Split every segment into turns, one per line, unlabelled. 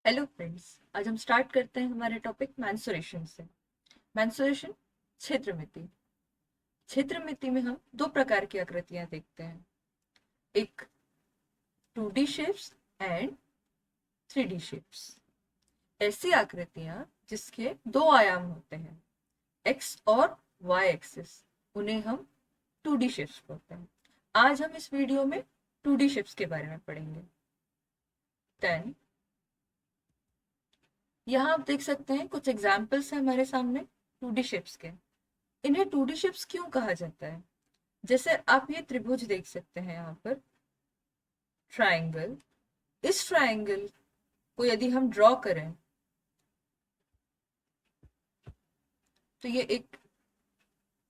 Hello friends, आज हम start करते हैं हमारे टॉपिक मेंस्ट्रुएशन से। मेंस्ट्रुएशन, क्षेत्रमिति। क्षेत्रमिति में हम दो प्रकार की आकृतियां देखते हैं, एक 2D shapes and 3D shapes. ऐसी आकृतियां जिसके दो आयाम होते हैं, एक्स और वाई एक्सिस, उन्हें हम 2D शेप्स बोलते हैं। आज हम इस वीडियो में 2D शेप्स के बारे में पढ़ेंगे। देन यहाँ आप देख सकते हैं कुछ एग्जाम्पल्स हैं हमारे सामने 2D शेप्स के। इन्हें 2D शेप्स क्यों कहा जाता है? जैसे आप ये त्रिभुज देख सकते हैं यहाँ पर, ट्रायंगल। इस ट्रायंगल को यदि हम ड्रॉ करें तो ये एक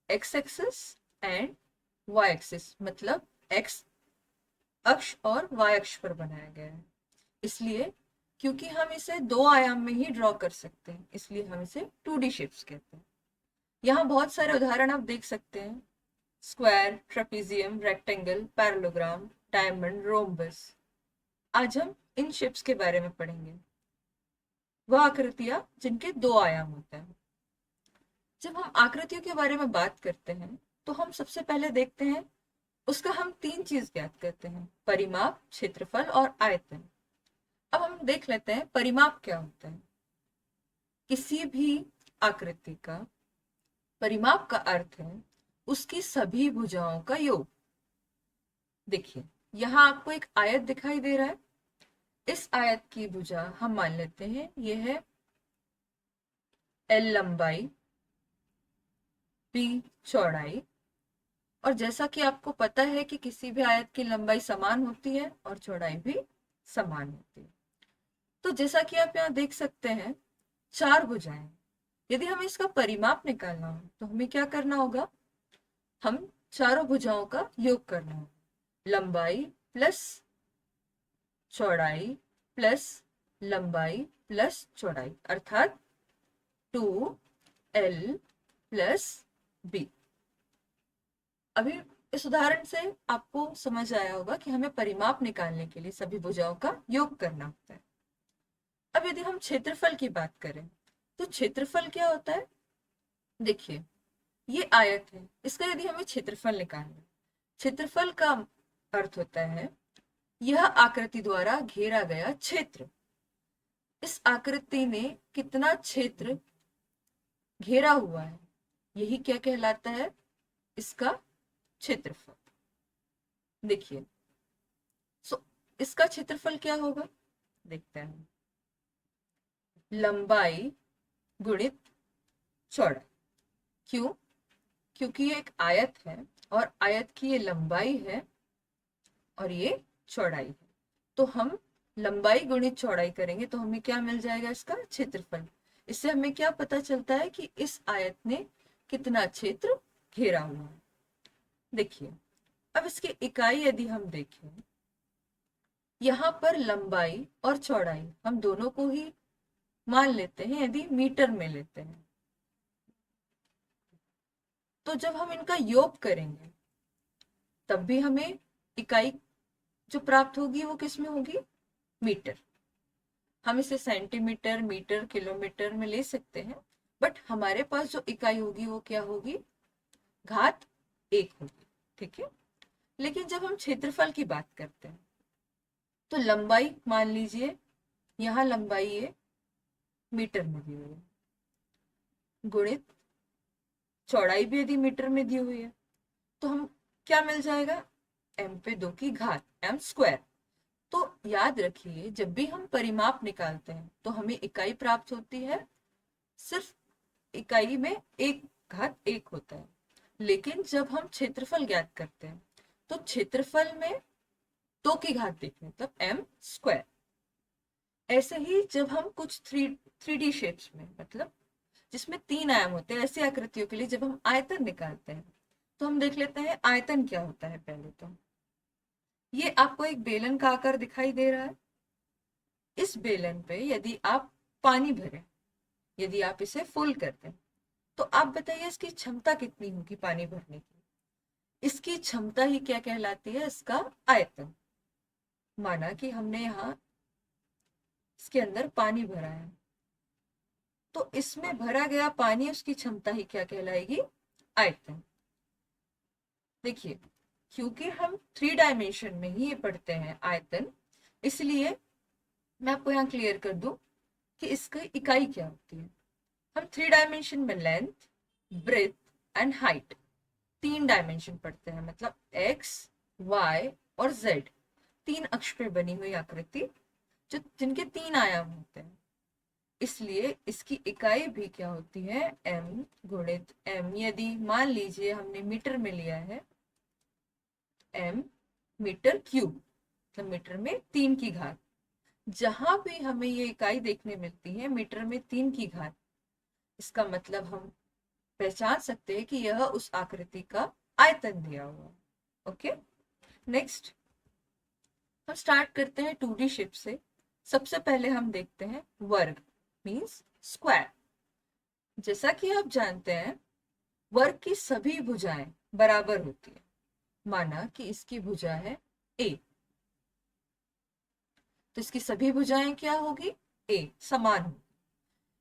X axis and Y axis, मतलब एक्स अक्ष और वाई अक्ष पर बनाया गया है। इसलिए क्योंकि हम इसे दो आयाम में ही ड्रॉ कर सकते हैं, इसलिए हम इसे 2D शेप्स कहते हैं। यहाँ बहुत सारे उदाहरण आप देख सकते हैं, square, trapezium, rectangle, parallelogram, diamond, rhombus. आज हम इन शेप्स के बारे में पढ़ेंगे, वह आकृतियां जिनके दो आयाम होते हैं। जब हम आकृतियों के बारे में बात करते हैं तो हम सबसे पहले देखते हैं उसका हम तीन चीज ज्ञात करते हैं, परिमाप, क्षेत्रफल और आयतन। अब हम देख लेते हैं परिमाप क्या होता है। किसी भी आकृति का परिमाप का अर्थ है उसकी सभी भुजाओं का योग। देखिए, यहाँ आपको एक आयत दिखाई दे रहा है। इस आयत की भुजा हम मान लेते हैं ये है एल लंबाई, बी चौड़ाई। और जैसा कि आपको पता है कि किसी भी आयत की लंबाई समान होती है और चौड़ाई भी समान होती है। तो जैसा कि आप यहाँ देख सकते हैं, चार भुजाएं। यदि हमें इसका परिमाप निकालना हो तो हमें क्या करना होगा? हम चारों भुजाओं का योग करना होगा। लंबाई प्लस चौड़ाई प्लस लंबाई प्लस चौड़ाई, अर्थात 2L प्लस बी। अभी इस उदाहरण से आपको समझ आया होगा कि हमें परिमाप निकालने के लिए सभी भुजाओं का योग करना होता है। अब यदि हम क्षेत्रफल की बात करें तो क्षेत्रफल क्या होता है? देखिए, ये आयत है, इसका यदि हमें क्षेत्रफल निकालना है, क्षेत्रफल का अर्थ होता है यह आकृति द्वारा घेरा गया क्षेत्र। इस आकृति ने कितना क्षेत्र घेरा हुआ है, यही क्या कहलाता है? इसका क्षेत्रफल। देखिए, सो इसका क्षेत्रफल क्या होगा? देखते हैं, लंबाई गुणित चौड़ाई। क्यों? क्योंकि ये एक आयत है और आयत की ये लंबाई है और ये चौड़ाई है। तो हम लंबाई गुणित चौड़ाई करेंगे तो हमें क्या मिल जाएगा? इसका क्षेत्रफल। इससे हमें क्या पता चलता है कि इस आयत ने कितना क्षेत्र घेरा हुआ है। देखिए, अब इसकी इकाई यदि हम देखें, यहाँ पर लंबाई और चौड़ाई हम दोनों को ही मान लेते हैं यदि मीटर में लेते हैं, तो जब हम इनका योग करेंगे तब भी हमें इकाई जो प्राप्त होगी वो किस में होगी? मीटर। हम इसे सेंटीमीटर, मीटर, किलोमीटर में ले सकते हैं, बट हमारे पास जो इकाई होगी वो क्या होगी? घात एक होगी। ठीक है। लेकिन जब हम क्षेत्रफल की बात करते हैं तो लंबाई मान लीजिए, यहाँ लंबाई ये मीटर में दी हुई है, गुणित चौड़ाई भी यदि मीटर में दी हुई है, तो हम क्या मिल जाएगा? एम पे दो की घात, एम स्क्वायर। तो याद रखिए, जब भी हम परिमाप निकालते हैं तो हमें इकाई प्राप्त होती है, सिर्फ इकाई में एक घात एक होता है। लेकिन जब हम क्षेत्रफल ज्ञात करते हैं तो क्षेत्रफल में दो की घात देखें, मतलब एम स्क्वायर। ऐसे ही जब हम कुछ थ्री डी शेप्स में, मतलब जिसमें तीन आयाम होते हैं, ऐसी आकृतियों के लिए जब हम आयतन निकालते हैं तो हम देख लेते हैं आयतन क्या होता है। पहले तो ये आपको एक बेलन का आकार दिखाई दे रहा है। इस बेलन पे यदि आप पानी भरें, यदि आप इसे फुल कर दें, तो आप बताइए इसकी क्षमता कितनी होगी पानी भरने की? इसकी क्षमता ही क्या कहलाती है? इसका आयतन। माना कि हमने यहाँ इसके अंदर पानी भरा है, तो इसमें भरा गया पानी, उसकी क्षमता ही क्या कहलाएगी? आयतन। देखिए, क्योंकि हम 3 डायमेंशन में ही ये पढ़ते हैं आयतन, इसलिए मैं आपको यहाँ क्लियर कर दूं कि इसकी इकाई क्या होती है। हम 3 डायमेंशन में length, breadth and height 3 dimension पढ़ते हैं, मतलब एक्स, वाई और जेड, 3 अक्ष पे बनी हुई आकृति जो जिनके 3 आयाम होते हैं। इसलिए इसकी इकाई भी क्या होती है? m गुणित m। यदि मान लीजिए हमने मीटर में लिया है, m मीटर क्यूब, मतलब मीटर में 3 की घात। जहां भी हमें ये इकाई देखने मिलती है मीटर में 3 की घात, इसका मतलब हम पहचान सकते हैं कि यह उस आकृति का आयतन दिया हुआ। ओके, नेक्स्ट हम स्टार्ट करते हैं 2D शेप से। सबसे पहले हम देखते हैं वर्ग, मींस स्क्वायर। जैसा कि आप जानते हैं, वर्ग की सभी भुजाएं बराबर होती है। माना कि इसकी भुजा है a, तो इसकी सभी भुजाएं क्या होगी? a, समान होगी।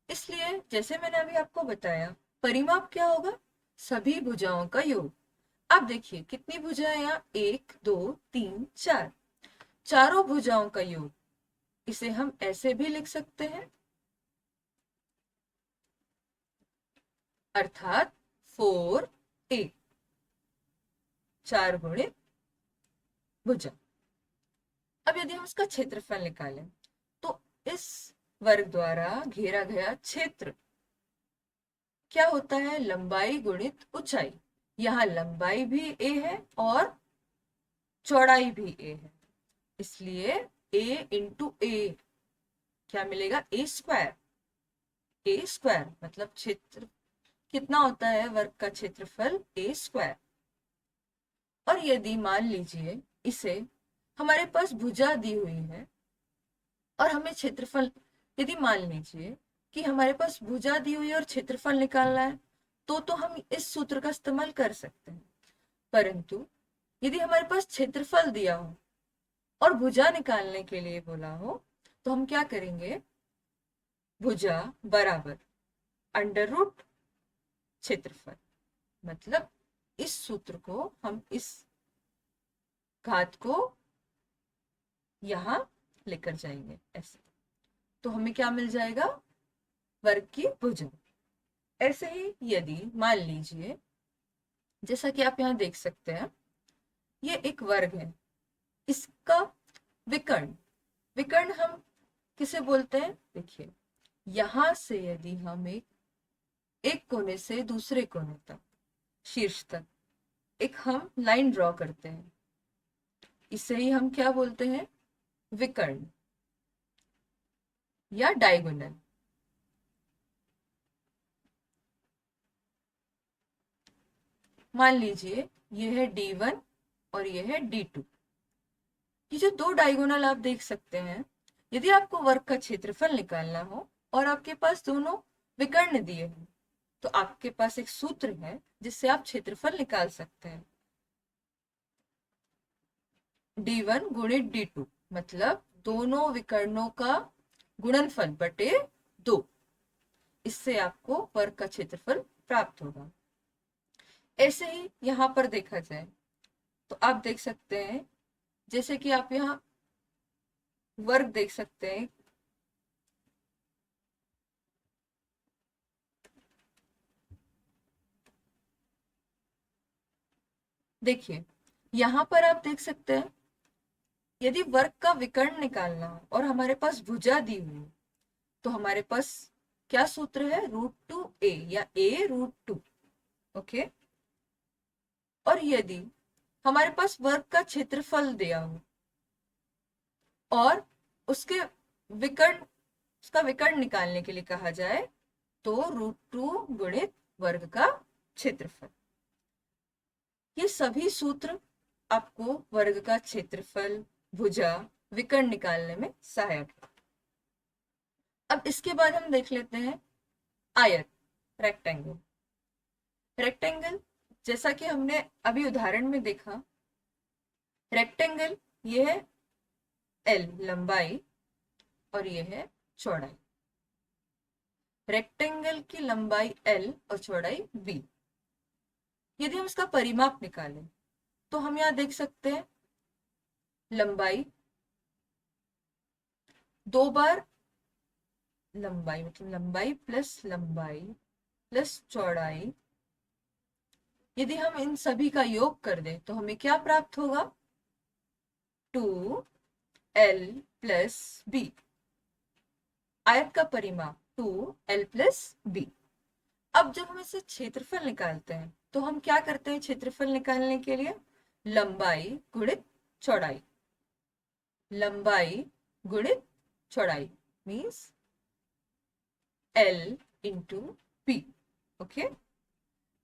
इसलिए जैसे मैंने अभी आपको बताया, परिमाप क्या होगा? सभी भुजाओं का योग। अब देखिए कितनी भुजाएं यहाँ? 1 2 3 4, चारों भुजाओं का योग। इसे हम ऐसे भी लिख सकते हैं, अर्थात 4a, 4 गुणित भुजा। अब यदि हम इसका क्षेत्रफल निकालें, तो इस वर्ग द्वारा घेरा गया क्षेत्र क्या होता है? लंबाई गुणित ऊंचाई। यहाँ लंबाई भी a है और चौड़ाई भी a है, इसलिए a इंटू ए क्या मिलेगा? a square. a स्क्वायर मतलब क्षेत्र कितना होता है? वर्ग का क्षेत्रफल a स्क्वायर। और यदि मान लीजिए इसे हमारे पास भुजा दी हुई है और हमें क्षेत्रफल, यदि मान लीजिए कि हमारे पास भुजा दी हुई है और क्षेत्रफल निकालना है, तो हम इस सूत्र का इस्तेमाल कर सकते हैं। परंतु यदि हमारे पास क्षेत्रफल दिया हो और भुजा निकालने के लिए बोला हो, तो हम क्या करेंगे? भुजा बराबर अंडर रूट क्षेत्रफल, मतलब इस सूत्र को हम इस घात को यहां लेकर जाएंगे ऐसे, तो हमें क्या मिल जाएगा? वर्ग की भुजा। ऐसे ही यदि मान लीजिए, जैसा कि आप यहाँ देख सकते हैं, ये एक वर्ग है, इसका विकर्ण, विकर्ण हम किसे बोलते हैं? देखिए, यहां से यदि हम एक कोने से दूसरे कोने तक, शीर्ष तक एक हम लाइन ड्रॉ करते हैं, इसे ही हम क्या बोलते हैं? विकर्ण या डायगोनल। मान लीजिए ये है D1 और ये है D2। ये जो 2 डायगोनल आप देख सकते हैं, यदि आपको वर्ग का क्षेत्रफल निकालना हो और आपके पास दोनों विकर्ण दिए हैं, तो आपके पास एक सूत्र है जिससे आप क्षेत्रफल निकाल सकते हैं। D1 गुणित D2, मतलब दोनों विकर्णों का गुणनफल बटे 2। इससे आपको वर्ग का क्षेत्रफल प्राप्त होगा। ऐसे ही यहाँ पर देखा जाए तो आप देख सकते हैं, जैसे कि आप यहाँ वर्ग देख सकते हैं, देखिए यहाँ पर आप देख सकते हैं, यदि वर्ग का विकर्ण निकालना हो और हमारे पास भुजा दी हुई है, तो हमारे पास क्या सूत्र है? √2a या a√2। ओके, और यदि हमारे पास वर्ग का क्षेत्रफल दिया हो और उसके विकर्ण, उसका विकर्ण निकालने के लिए कहा जाए, तो √2 गुणित वर्ग का क्षेत्रफल। ये सभी सूत्र आपको वर्ग का क्षेत्रफल, भुजा, विकर्ण निकालने में सहायक है। अब इसके बाद हम देख लेते हैं आयत, रेक्टेंगल। रेक्टेंगल जैसा कि हमने अभी उदाहरण में देखा, रेक्टेंगल ये है L लंबाई और ये है चौड़ाई। रेक्टेंगल की लंबाई l और चौड़ाई b। यदि हम इसका परिमाप निकालें तो हम यहाँ देख सकते हैं लंबाई, दो बार लंबाई मतलब लंबाई प्लस चौड़ाई, यदि हम इन सभी का योग कर दें तो हमें क्या प्राप्त होगा? 2l plus b। आयत का परिमाप 2l प्लस b। अब जब हम इसे क्षेत्रफल निकालते हैं तो हम क्या करते हैं? क्षेत्रफल निकालने के लिए लंबाई गुणित चौड़ाई, लंबाई गुणित चौड़ाई means l into b। Okay,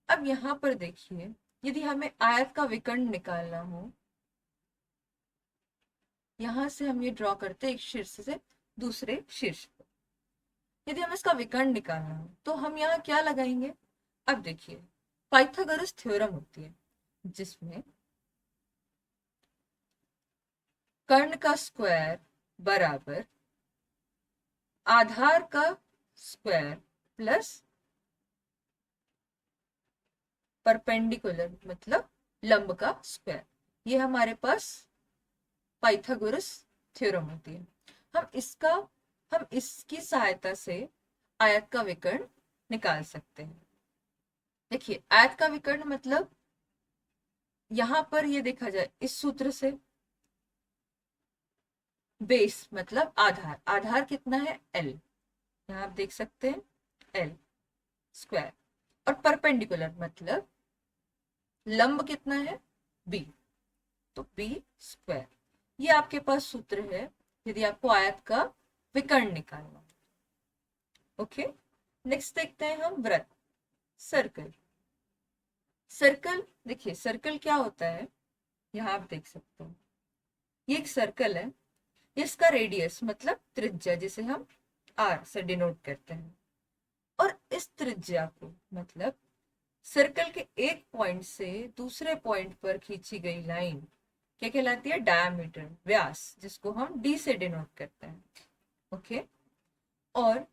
अब यहां पर देखिए, यदि हमें आयत का विकर्ण निकालना हो, यहां से हम ये ड्रॉ करते हैं एक शीर्ष से दूसरे शीर्ष पर। यदि हम इसका विकर्ण निकालना हो तो हम यहाँ क्या लगाएंगे? अब देखिए, पाइथागोरस थ्योरम होती है जिसमें कर्ण का स्क्वायर बराबर आधार का स्क्वायर प्लस परपेंडिकुलर मतलब लंब का स्क्वायर। ये हमारे पास पाइथागोरस थ्योरम होती है। हम इसकी सहायता से आयत का विकर्ण निकाल सकते हैं। देखिए, आयत का विकर्ण मतलब यहां पर ये देखा जाए इस सूत्र से, बेस मतलब आधार, आधार कितना है? l, यहाँ आप देख सकते हैं l स्क्वायर, और परपेंडिकुलर मतलब लंब कितना है? b, तो b स्क्वायर। ये आपके पास सूत्र है यदि आपको आयत का विकर्ण निकालना। ओके, नेक्स्ट देखते हैं हम वृत्त, सर्कल। सर्कल, देखिए सर्कल क्या होता है, यहाँ आप देख सकते हो ये एक सर्कल है, इसका रेडियस मतलब त्रिज्या जिसे हम r से डिनोट करते हैं, और इस त्रिज्या को मतलब सर्कल के एक पॉइंट से दूसरे पॉइंट पर खींची गई लाइन क्या कहलाती है? डायमीटर, व्यास, जिसको हम d से डिनोट करते हैं। ओके, और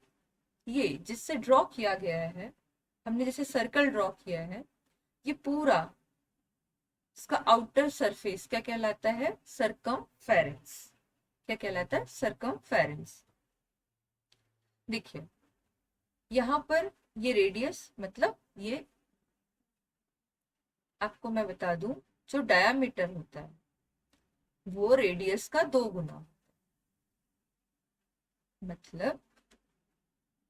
ये जिससे ड्रॉ किया गया है, हमने जैसे सर्कल ड्रॉ किया है, ये पूरा इसका आउटर सरफेस क्या कहलाता है? सरकमफेरेंस। क्या कहलाता है? सरकमफेरेंस। देखिए यहां पर ये रेडियस मतलब ये, आपको मैं बता दूं, जो डायामीटर होता है वो रेडियस का 2 गुना, मतलब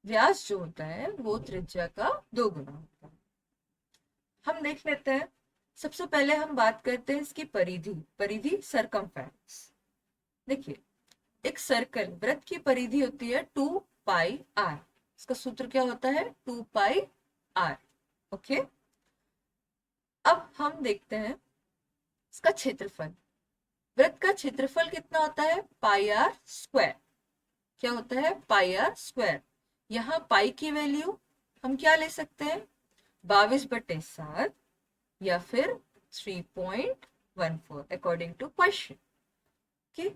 व्यास जो होता है वो त्रिज्या का 2 गुना होता है। हम देख लेते हैं, सबसे पहले हम बात करते हैं इसकी परिधि, परिधि सरकमफेरेंस। देखिए, एक सर्कल वृत्त की परिधि होती है 2 पाई r। इसका सूत्र क्या होता है? 2 पाई r। ओके, अब हम देखते हैं इसका क्षेत्रफल। वृत्त का क्षेत्रफल कितना होता है? पाई आर स्क्वायर। क्या होता है? पाई आर स्क्वायर। यहाँ पाई की वैल्यू हम क्या ले सकते हैं? 22/7 या फिर 3.14 अकॉर्डिंग टू क्वेश्चन। ओके,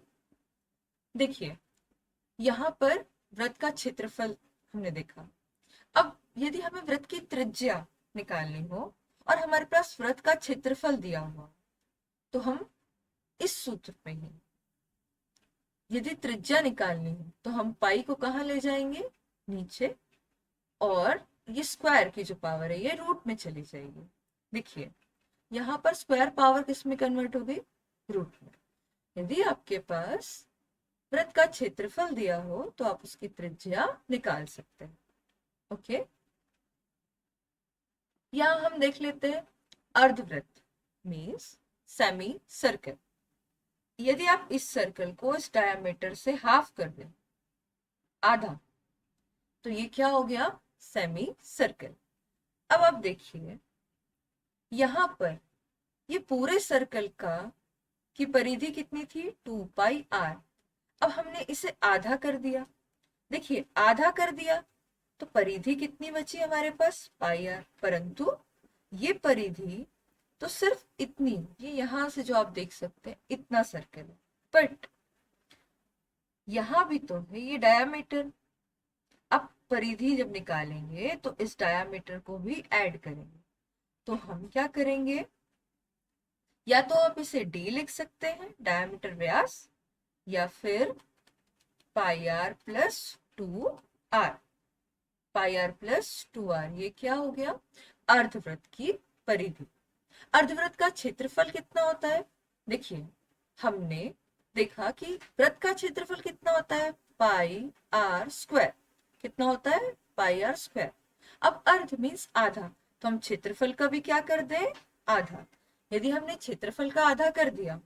देखिए यहाँ पर वृत्त का क्षेत्रफल हमने देखा। अब यदि हमें वृत्त की त्रिज्या निकालनी हो और हमारे पास वृत्त का क्षेत्रफल दिया हुआ, तो हम इस सूत्र में ही यदि त्रिज्या निकालनी हो तो हम पाई को कहाँ ले जाएंगे? नीचे, और ये स्क्वायर की जो पावर है ये रूट में चली जाएगी। देखिए यहाँ पर स्क्वायर पावर किस में कन्वर्ट हो गई? रूट में। यदि आपके पास वृत्त का क्षेत्रफल दिया हो तो आप उसकी त्रिज्या निकाल सकते हैं। ओके, यहाँ हम देख लेते हैं अर्धवृत्त मीन्स सेमी सर्कल। यदि आप इस सर्कल को इस डायमीटर से हाफ कर दें, आधा, तो ये क्या हो गया? Semi circle. अब आप देखिए यहां पर ये पूरे सर्कल का की परिधि कितनी थी? 2 पाई r। अब हमने इसे आधा कर दिया। देखिए आधा कर दिया तो परिधि कितनी बची हमारे पास? पाई r। परंतु ये परिधि तो सिर्फ इतनी, ये यहां से जो आप देख सकते हैं इतना सर्कल है, बट यहां भी तो है ये डायमीटर, परिधि जब निकालेंगे तो इस डायामीटर को भी ऐड करेंगे। तो हम क्या करेंगे, या तो आप इसे डी लिख सकते हैं डायामीटर व्यास, या फिर pi r plus 2r, pi r plus 2r, ये क्या हो गया, अर्धवृत्त की परिधि। अर्धवृत्त का क्षेत्रफल कितना होता है, देखिए हमने देखा कि वृत्त का क्षेत्रफल कितना होता है, पाई आर स्क्वायर, कितना होता है, पाई आर स्क्वायर। अब अर्ध मीन्स आधा, तो हम क्षेत्रफल का भी क्या कर दें, आधा। यदि हमने क्षेत्रफल का आधा कर दिया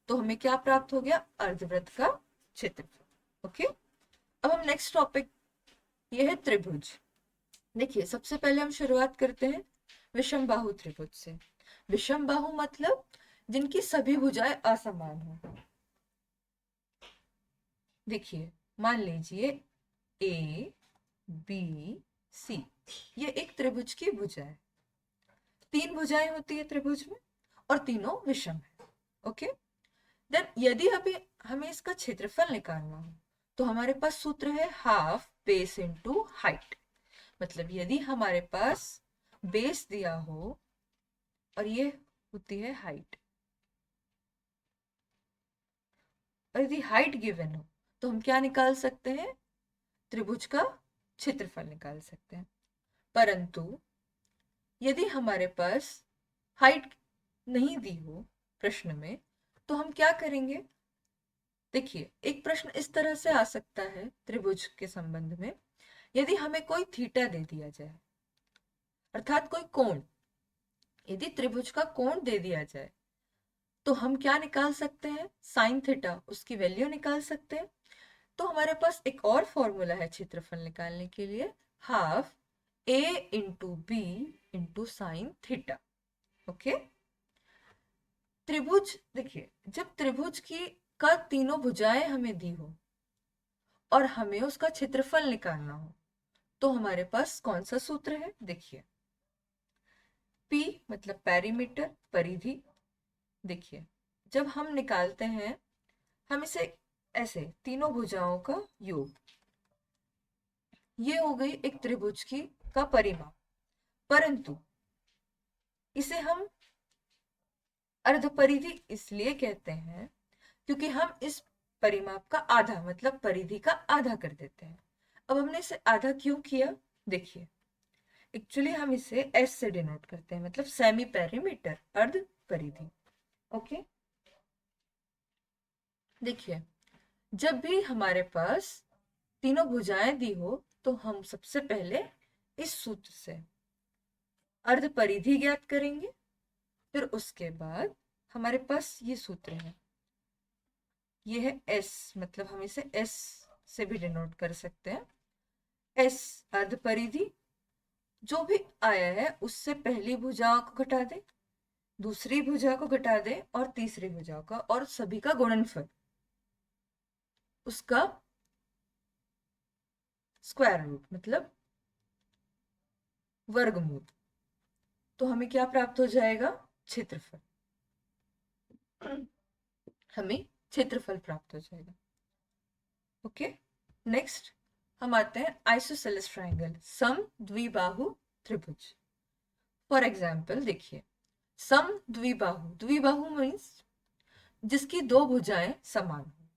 तो हमें क्या प्राप्त हो गया, अर्धवृत्त का क्षेत्रफल। ओके, अब हम नेक्स्ट टॉपिक, ये है त्रिभुज। देखिए सबसे पहले हम शुरुआत करते हैं विषमबाहु त्रिभुज से। विषमबाहु मतलब जिनकी सभी भुजाएं असमान हो। देखिए मान लीजिए ए बी सी, ये एक त्रिभुज की भुजा है। 3 भुजाएं होती है त्रिभुज में और तीनों विषम है। ओके, देन यदि अभी हमें इसका क्षेत्रफल निकालना हो तो हमारे पास सूत्र है हाफ बेस इनटू हाइट। मतलब यदि हमारे पास बेस दिया हो और ये होती है हाइट, और यदि हाइट गिवन हो तो हम क्या निकाल सकते हैं, त्रिभुज का क्षेत्रफल निकाल सकते हैं। परंतु यदि हमारे पास हाइट नहीं दी हो प्रश्न में तो हम क्या करेंगे, देखिए एक प्रश्न इस तरह से आ सकता है त्रिभुज के संबंध में, यदि हमें कोई थीटा दे दिया जाए, अर्थात कोई कोण, यदि त्रिभुज का कोण दे दिया जाए तो हम क्या निकाल सकते हैं, साइन थीटा, उसकी वैल्यू निकाल सकते हैं। तो हमारे पास एक और फॉर्मूला है क्षेत्रफल निकालने के लिए, half a into b into sine theta. Okay, त्रिभुज, देखिए जब त्रिभुज की का तीनों भुजाएं हमें दी हो और हमें उसका क्षेत्रफल निकालना हो तो हमारे पास कौन सा सूत्र है, देखिए P मतलब पेरीमीटर, परिधि। देखिए जब हम निकालते हैं, हम इसे ऐसे तीनों भुजाओं का योग, ये हो गई एक त्रिभुज की का परिमाप। परंतु इसे हम अर्धपरिधि इसलिए कहते हैं क्योंकि हम इस परिमाप का आधा मतलब परिधि का आधा कर देते हैं। अब हमने इसे आधा क्यों किया, देखिए एक्चुअली हम इसे एस से डिनोट करते हैं, मतलब सेमी पेरीमीटर, अर्ध परिधि। ओके, देखिए जब भी हमारे पास तीनों भुजाएं दी हो तो हम सबसे पहले इस सूत्र से अर्ध परिधि ज्ञात करेंगे, फिर उसके बाद हमारे पास ये सूत्र है, ये है एस, मतलब हम इसे एस से भी डिनोट कर सकते हैं। एस अर्ध परिधि, जो भी आया है उससे पहली भुजा को घटा दे, दूसरी भुजा को घटा दे और तीसरी भुजा का, और सभी का गुणनफल, उसका स्क्वायर रूट मतलब वर्गमूल। तो हमें क्या प्राप्त हो जाएगा, क्षेत्रफल, हमें क्षेत्रफल प्राप्त हो जाएगा। ओके, नेक्स्ट हम आते हैं आइसोसेलेस ट्रायंगल, सम द्विबाहु त्रिभुज। फॉर एग्जाम्पल देखिए सम द्विबाहु, द्विबाहु मीन्स जिसकी दो भुजाएं समान हो।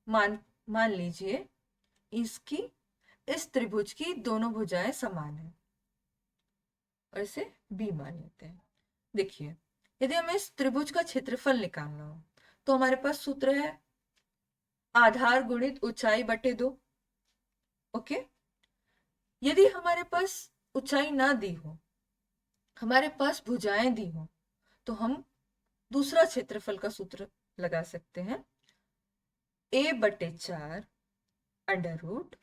मान मान लीजिए इसकी, इस त्रिभुज की दोनों भुजाएं समान है और इसे बी मान लेते हैं। देखिए यदि हमें इस त्रिभुज का क्षेत्रफल निकालना हो तो हमारे पास सूत्र है आधार गुणित ऊंचाई बटे 2। ओके, यदि हमारे पास ऊंचाई ना दी हो, हमारे पास भुजाएं दी हो, तो हम दूसरा क्षेत्रफल का सूत्र लगा सकते हैं, a बटे 4 under root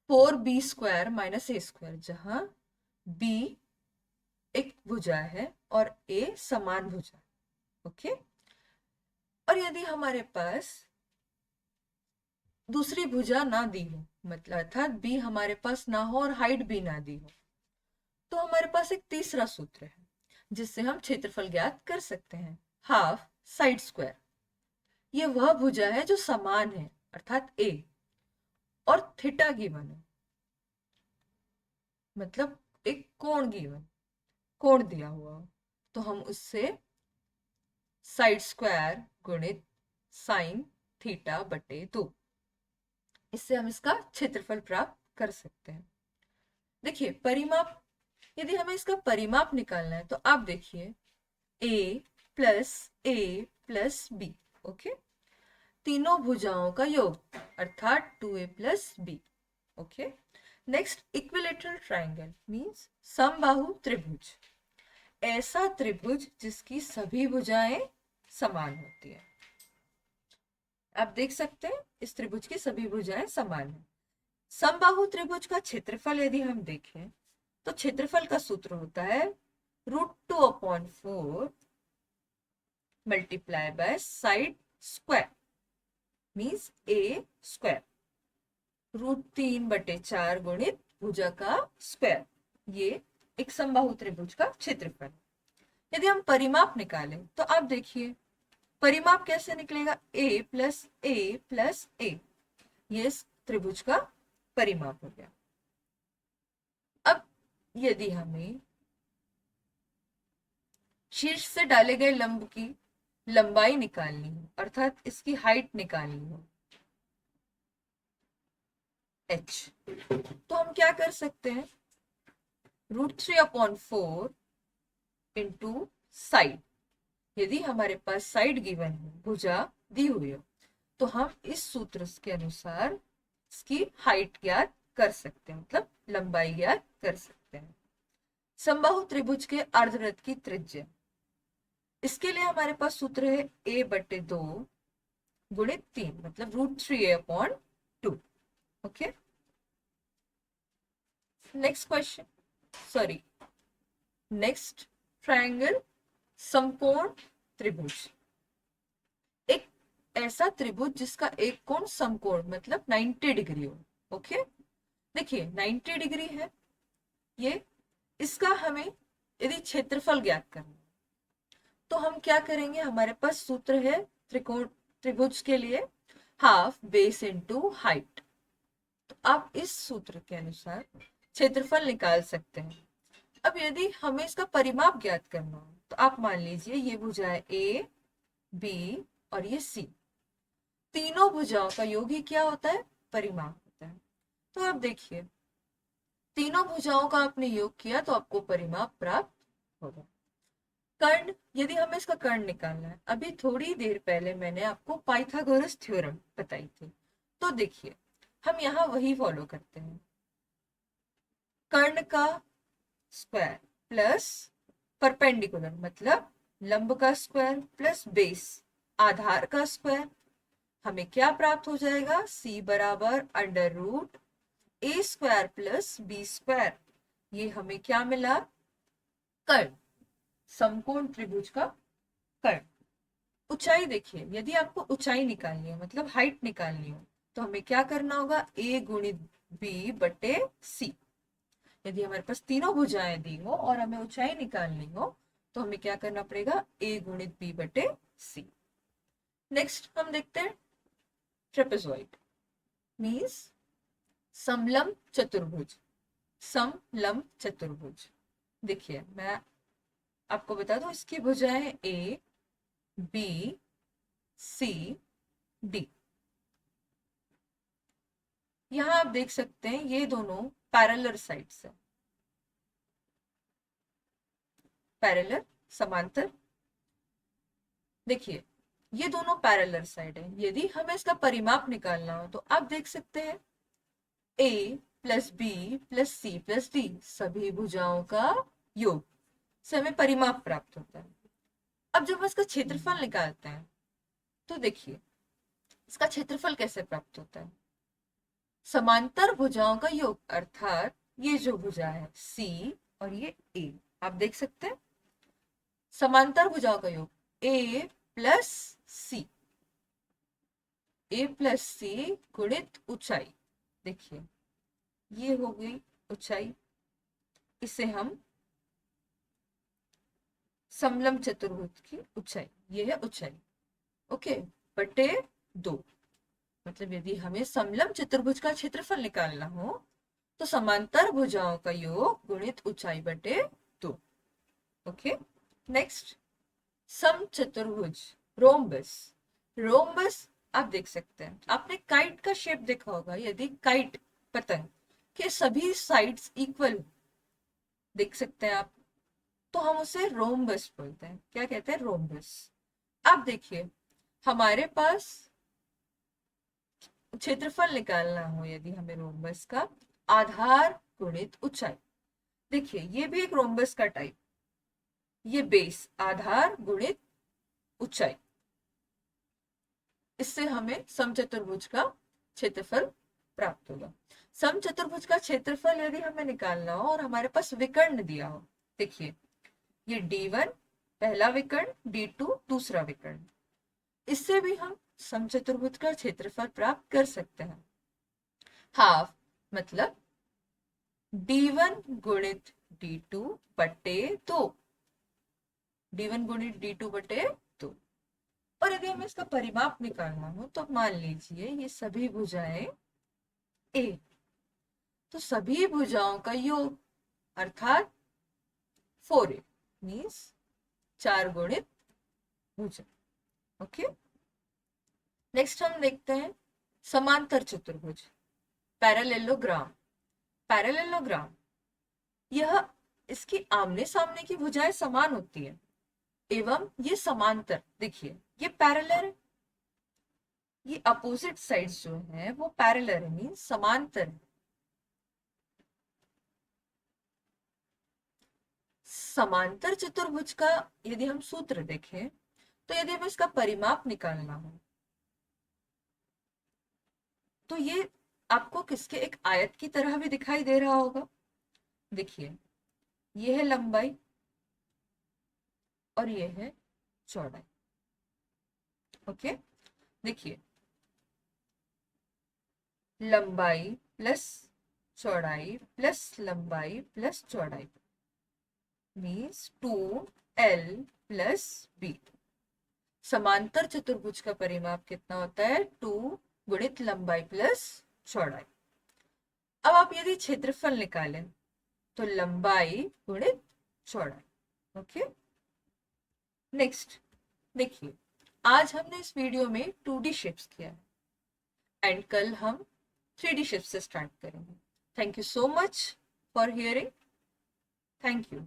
4b square minus a square, जहां b एक भुजा है और a समान भुजा। ओके, और यदि हमारे पास दूसरी भुजा ना दी हो, मतलब अर्थात b हमारे पास ना हो और हाइट भी ना दी हो, तो हमारे पास एक तीसरा सूत्र है जिससे हम क्षेत्रफल ज्ञात कर सकते हैं, हाफ साइड स्क्वायर। ये वह भुजा है जो समान है अर्थात a और थीटा गिवन है। मतलब एक कोण गिवन, कोण दिया हुआ, तो हम उससे साइड स्क्वायर गुणित साइन थीटा बटे 2, इससे हम इसका क्षेत्रफल प्राप्त कर सकते हैं। देखिए परिमाप, यदि हमें इसका परिमाप निकालना है तो आप देखिए a प्लस बी, ओके, तीनों भुजाओं का योग अर्थात 2a plus B, okay. Next equilateral triangle means समबाहु त्रिभुज, ऐसा त्रिभुज जिसकी सभी भुजाएं समान होती है। आप देख सकते हैं इस त्रिभुज की सभी भुजाएं समान है। समबाहु त्रिभुज का क्षेत्रफल यदि हम देखें तो क्षेत्रफल का सूत्र होता है √2/4 multiply by side square means a square, √3/4 गुणित भुजा का स्क्वायर, ये एक समबाहु त्रिभुज का क्षेत्रफल। यदि हम परिमाप निकालें तो आप देखिए परिमाप कैसे निकलेगा, a प्लस ए, ये इस त्रिभुज का परिमाप हो गया। अब यदि हमें शीर्ष से डाले गए लंब की लंबाई निकालनी हो अर्थात इसकी हाइट निकालनी हो h, तो हम क्या कर सकते हैं, √3/4 इंटू साइड, यदि हमारे पास साइड गिवन है, भुजा दी हुई हो, तो हम इस सूत्र के अनुसार इसकी हाइट ज्ञात कर सकते हैं, मतलब लंबाई ज्ञात कर सकते हैं। समबाहु त्रिभुज के अर्धवृत्त की त्रिज्या, इसके लिए हमारे पास सूत्र है a/2 गुणित 3, मतलब √3a/2, okay. Next question, sorry next triangle, समकोण त्रिभुज, एक ऐसा त्रिभुज जिसका एक कोण समकोण मतलब 90 डिग्री हो, ओके। देखिए 90 डिग्री है ये, इसका हमें यदि क्षेत्रफल ज्ञात करना तो हम क्या करेंगे, हमारे पास सूत्र है त्रिकोण त्रिभुज के लिए हाफ बेस इनटू हाइट, तो आप इस सूत्र के अनुसार क्षेत्रफल निकाल सकते हैं। अब यदि हमें इसका परिमाप ज्ञात करना हो तो आप मान लीजिए ये भुजा है ए, बी और ये सी, तीनों भुजाओं का योग ही क्या होता है, परिमाप होता है। तो आप देखिए तीनों भुजाओं का आपने योग किया तो आपको परिमाप प्राप्त होगा। कर्ण, यदि हमें इसका कर्ण निकालना है, अभी थोड़ी देर पहले मैंने आपको पाइथागोरस थ्योरम बताई थी, तो देखिए हम यहाँ वही फॉलो करते हैं, कर्ण का स्क्वायर प्लस परपेंडिकुलर मतलब लंब का स्क्वायर प्लस बेस आधार का स्क्वायर, हमें क्या प्राप्त हो जाएगा, c बराबर √a² प्लस b², ये हमें क्या मिला, कर्ण, समकोण त्रिभुज का कर्ण। ऊंचाई देखिए, यदि आपको ऊंचाई निकालनी है मतलब हाइट निकालनी हो तो हमें क्या करना होगा, a गुणित b बटे c, यदि हमारे पास तीनों भुजाएं दी हो और हमें ऊंचाई निकालनी हो तो हमें क्या करना पड़ेगा, a गुणित b बटे c। नेक्स्ट हम देखते हैं ट्रेपेजॉइड मींस समलंब चतुर्भुज, समलंब चतुर्भुज। देखिए मैं आपको बता दूं इसकी भुजाएं a, b, c, d, यहां आप देख सकते हैं ये दोनों पैरेलल साइड्स है, पैरेलल समांतर। देखिए ये दोनों पैरेलल साइड है, यदि हमें इसका परिमाप निकालना हो तो आप देख सकते हैं a plus B plus C plus D, सभी भुजाओं का योग से हमें परिमाप प्राप्त होता है। अब जब हम इसका क्षेत्रफल निकालते हैं तो देखिए इसका क्षेत्रफल कैसे प्राप्त होता है, समांतर भुजाओं का योग अर्थात ये जो भुजा है C और ये A, आप देख सकते हैं समांतर भुजाओं का योग A plus C, A plus C गुणित ऊंचाई, देखिए ये हो गई ऊंचाई, इसे हम समलंब चतुर्भुज की ऊंचाई, ये है ऊंचाई, ओके, बटे 2, मतलब यदि हमें समलंब चतुर्भुज का क्षेत्रफल निकालना हो तो समांतर भुजाओं का योग गुणित ऊंचाई बटे 2। ओके, नेक्स्ट समचतुर्भुज रोम्बस। रोम्बस आप देख सकते हैं, आपने काइट का शेप देखा होगा, यदि काइट पतंग के सभी साइड्स इक्वल देख सकते हैं आप, तो हम उसे रोम्बस बोलते हैं। क्या कहते हैं? रोम्बस। आप देखिए, हमारे पास क्षेत्रफल निकालना हो यदि हमें रोम्बस का, आधार गुणित ऊंचाई। देखिए ये भी एक रोम्बस का टाइप, ये बेस आधार गुणित ऊंचाई, इससे हमें समचतुर्भुज का क्षेत्रफल प्राप्त होगा। समचतुर्भुज का क्षेत्रफल यदि हमें निकालना हो और हमारे पास विकर्ण दिया हो, देखिए ये D1 पहला विकर्ण, D2 दूसरा विकर्ण, इससे भी हम समचतुर्भुज का क्षेत्रफल प्राप्त कर सकते हैं। हाफ मतलब D1 गुणित D2 बटे 2, D1 गुणित D2 बटे 2। और यदि हमें इसका परिमाप निकालना हो तो मान लीजिए ये सभी भुजाएं A, तो सभी भुजाओं का योग अर्थात 4A मीन्स 4 गुणित भुजा। ओके, नेक्स्ट हम देखते हैं समांतर चतुर्भुज, पैरेललोग्राम। पैरेललोग्राम, यह इसकी आमने सामने की भुजाएं समान होती है एवं ये समांतर, देखिए ये पैरेलल है, ये अपोजिट साइड्स जो है वो पैरेलल है मीन्स समांतर है। समांतर चतुर्भुज का यदि हम सूत्र देखें, तो यदि हमें इसका परिमाप निकालना हो तो ये आपको किसके एक आयत की तरह भी दिखाई दे रहा होगा। देखिए ये है लंबाई और ये है चौड़ाई। ओके, देखिए लंबाई प्लस चौड़ाई प्लस लंबाई प्लस चौड़ाई मीन्स 2L प्लस B। समांतर चतुर्भुज का परिमाप कितना होता है? 2 गुणित लंबाई प्लस चौड़ाई। अब आप यदि क्षेत्रफल निकालें तो लंबाई गुणित चौड़ाई। ओके, नेक्स्ट देखिए, आज हमने इस वीडियो में 2D शेप्स किया है एंड कल हम 3D शेप्स से स्टार्ट करेंगे। Thank you so much for hearing. Thank you.